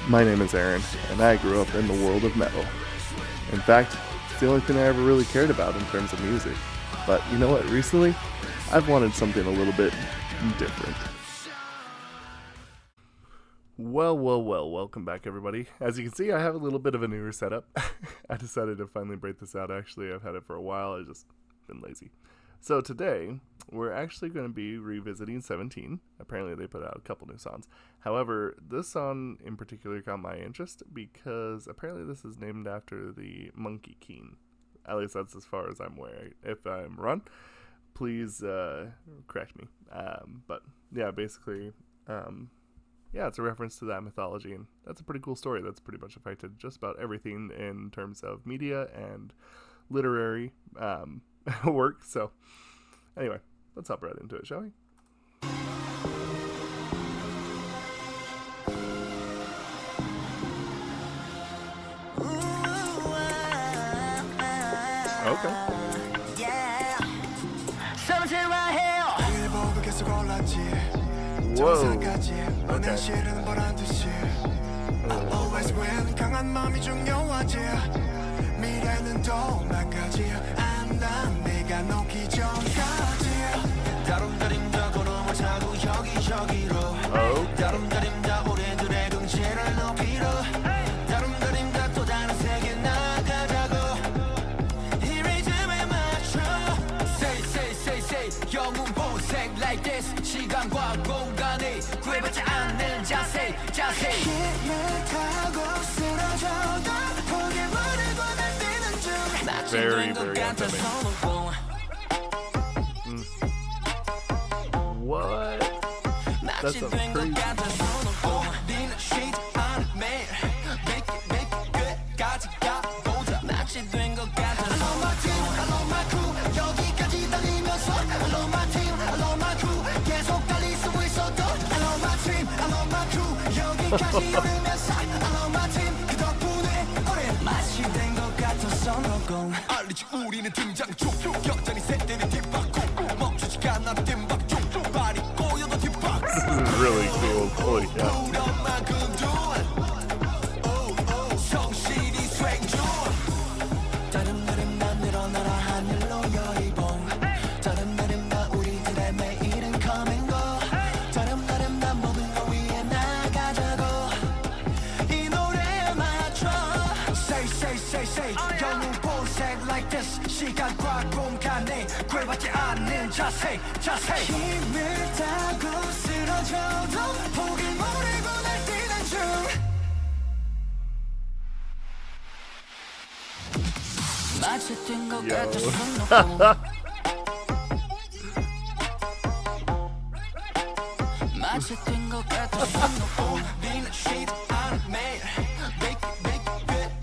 My name is Aaron, and I grew up in the world of metal. In fact, it's the only thing I ever really cared about in terms of music. But you know what, recently, I've wanted something a little bit different. Well, welcome back, everybody. As you can see, I have a little bit of a newer setup. I decided to finally break this out, actually. I've had it for a while, I've just been lazy. So today, we're actually going to be revisiting 17. Apparently, they put out a couple new songs. However, this song in particular caught my interest because apparently this is named after the Monkey King. At least that's as far as I'm aware. If I'm wrong, please correct me. But yeah, basically, yeah, it's a reference to that mythology, and that's a pretty cool story. That's pretty much affected just about everything in terms of media and literary work. So, anyway, let's hop right into it, shall we? Okay. Whoa. Like this 시간과 공간이 구애받지 않는 자세 힘을 타고 쓰러져도 포기 모르고 날뛰는 중 마치 된 것 같아 선호공 What? That's a crazy. 니는 쉬지 않아 매일 make it 끝까지 가보자 마치 된 것 같아 I love my team, I love my crew 여기까지 달리면서 I love my team, I love my crew 계속 달릴 수 있어도 I love my team, I love my crew 여기까지 오르면서 I love my team 그 덕분에 우린 마치 된 것 같아 선호공 알리지 우리는 등장 중 격전이 셋대는 뒷박고 멈추지가 않는 뒷박 중 발이 꼬여도 뒷박 This is really cool. Holy cow. 시간과 공간에 구애받지 않는 자세 힘을 타고 쓰러져도 포기 모르고 날뛰는 중 마치 뛴 것 같아 손 놓고 마치 뛴 것 같아 손 놓고 니는 쉬지 않아 매일 make it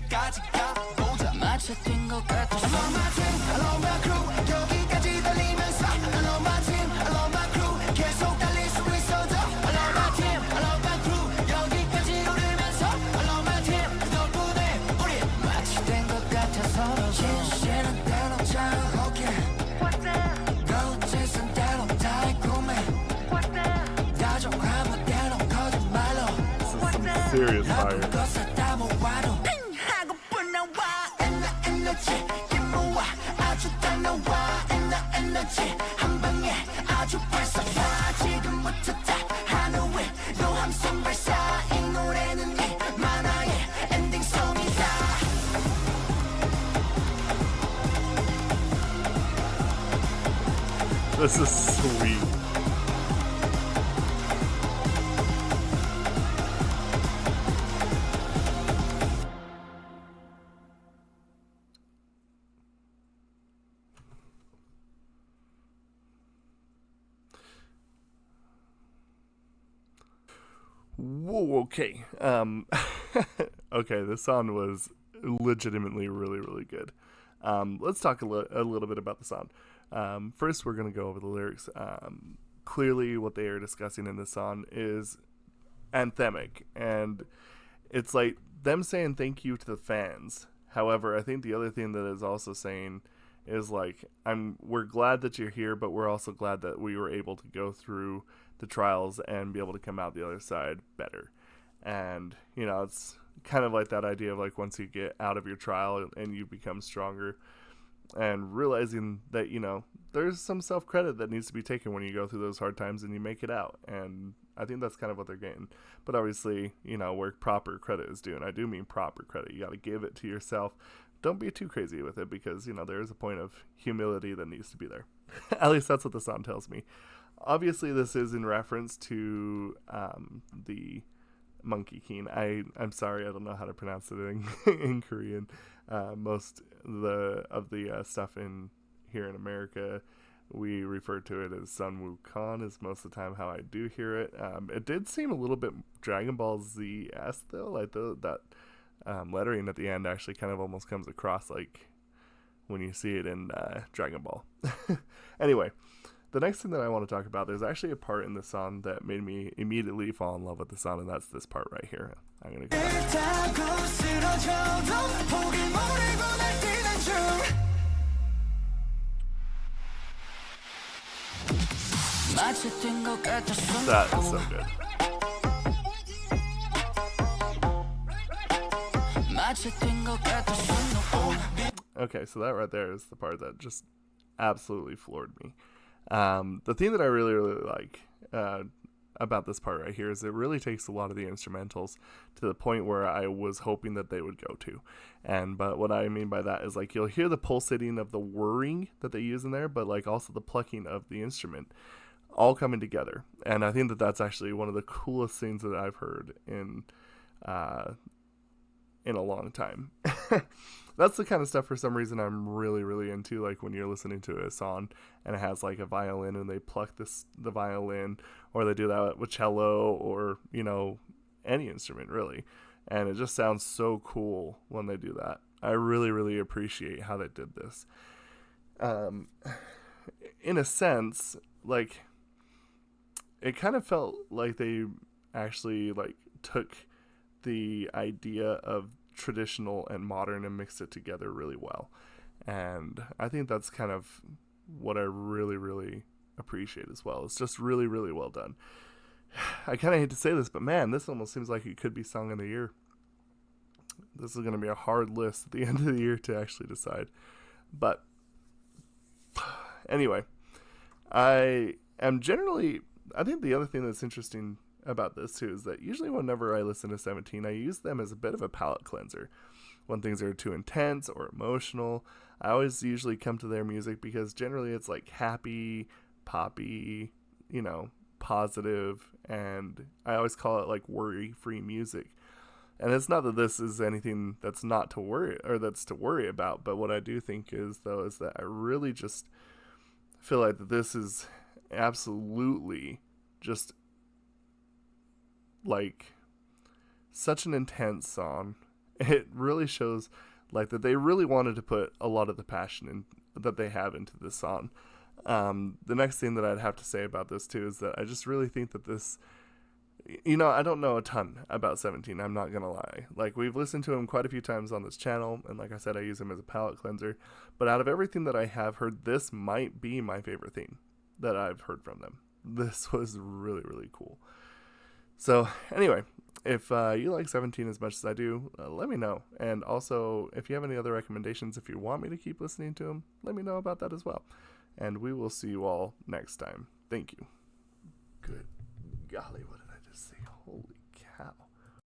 끝까지 가보자 마치 뛴 것 같아 I love my team, I love my crew 여기까지 달리면서 I love my team, I love my crew 계속 달릴 수 있어도 I love my team, I love my crew 여기까지 오르면서 I love my team 그 덕분에 우린 마치 된 것 같아 서로 진실은 대로 자유롭게 거짓은 대로 달콤해 다정함은 때로 거짓말로 This is some serious fire. 한 방에 아주 발사와 지금부터 다 하늘에 노함성 발사 이 노래는 이 만화의 엔딩송이다 This is sweet. Whoa, okay. Okay, this song was legitimately really, really good. Let's talk a little bit about the song. First, we're going to go over the lyrics. Clearly, what they are discussing in this song is anthemic, and it's like them saying thank you to the fans. However, I think the other thing that is also saying is like we're glad that you're here, but we're also glad that we were able to go through the trials and be able to come out the other side better. And, you know, it's kind of like that idea of like once you get out of your trial and you become stronger, and realizing that, you know, there's some self-credit that needs to be taken when you go through those hard times and you make it out. And I think that's kind of what they're getting. But obviously, you know, where proper credit is due, and I do mean proper credit, you got to give it to yourself. Don't be too crazy with it, because, you know, there is a point of humility that needs to be there. At least that's what the song tells me. Obviously, this is in reference to the Monkey King. I'm sorry, I don't know how to pronounce it in Korean. Most of the stuff in here in America, we refer to it as Sun Wukong, is most of the time how I do hear it. It did seem a little bit Dragon Ball Z-esque though, like that lettering at the end actually kind of almost comes across like when you see it in Dragon Ball. Anyway, the next thing that I want to talk about, there's actually a part in the song that made me immediately fall in love with the song, and that's this part right here. I'm gonna go. That is so good. Okay, so that right there is the part that just absolutely floored me. The thing that I really, really like about this part right here is it really takes a lot of the instrumentals to the point where I was hoping that they would go to. But what I mean by that is, like, you'll hear the pulsating of the whirring that they use in there, but like also the plucking of the instrument all coming together. And I think that that's actually one of the coolest things that I've heard in a long time. That's the kind of stuff for some reason I'm really, really into, like when you're listening to a song and it has like a violin and they pluck the violin, or they do that with cello, or, you know, any instrument really. And it just sounds so cool when they do that. I really, really appreciate how they did this. In a sense, like, it kind of felt like they actually like took the idea of traditional and modern and mixed it together really well. And I think that's kind of what I really, really appreciate as well. It's just really, really well done. I kind of hate to say this, but man, this almost seems like it could be Song of the Year. This is going to be a hard list at the end of the year to actually decide. But anyway, I think the other thing that's interesting about this too is that usually whenever I listen to 17, I use them as a bit of a palate cleanser. When things are too intense or emotional, I always usually come to their music because generally it's like happy, poppy, you know, positive, and I always call it like worry-free music. And it's not that this is anything that's not to worry, or that's to worry about, but what I do think is that I really just feel like that this is absolutely just like such an intense song. It really shows like that they really wanted to put a lot of the passion in that they have into this song. The next thing that I'd have to say about this too is that I just really think that this, you know, I don't know a ton about 17, I'm not gonna lie. Like, we've listened to him quite a few times on this channel, and like I said, I use him as a palate cleanser, but out of everything that I have heard, this might be my favorite thing that I've heard from them. This was really, really cool. So anyway, if you like 17 as much as I do, let me know. And also, if you have any other recommendations, if you want me to keep listening to them, let me know about that as well. And we will see you all next time. Thank you. Good golly, what